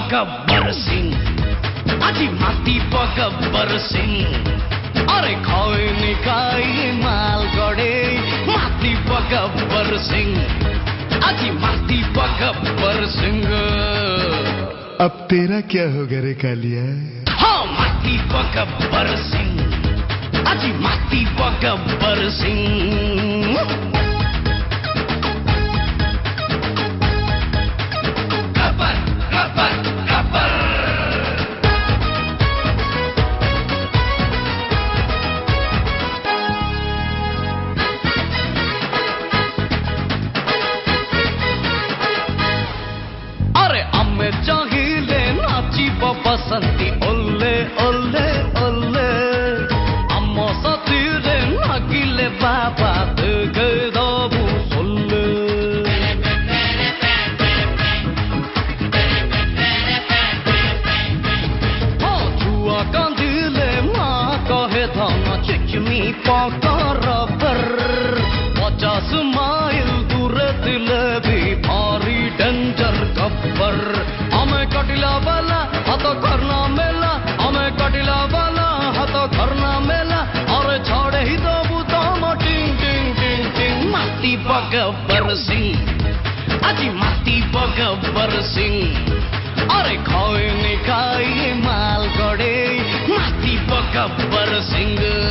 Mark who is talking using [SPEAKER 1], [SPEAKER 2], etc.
[SPEAKER 1] गब्बर सिंह अजी माती गब्बर सिंह अरे खाए निकाय माल गड़े माती गब्बर सिंह अजी माती गब्बर सिंह।
[SPEAKER 2] अब तेरा क्या होगा रे कालिया?
[SPEAKER 1] हाँ माती गब्बर सिंह अजी माती गब्बर सिंह। चाहिए नाचिब बसंती ओल्ले ओल्ले ओल्ले अम्म सतीरे नागिले बाबा देखे दबु सोल्ले। हाँ छुआ कांदिले माँ कहे धन चिचमी पकर पर 50 माइल दूर दिले भी भारी डेंजर गब्बर। हमें कटिला वाला हाथ करना मेला हमें कटिला वाला हाथ करना मेला और छोड़े ही दो बुताम टिंग टिंग टिंग टिंग माती गब्बर सिंह अजी माती गब्बर सिंह अरे खाए निकाय माल गड़े माती गब्बर सिंह।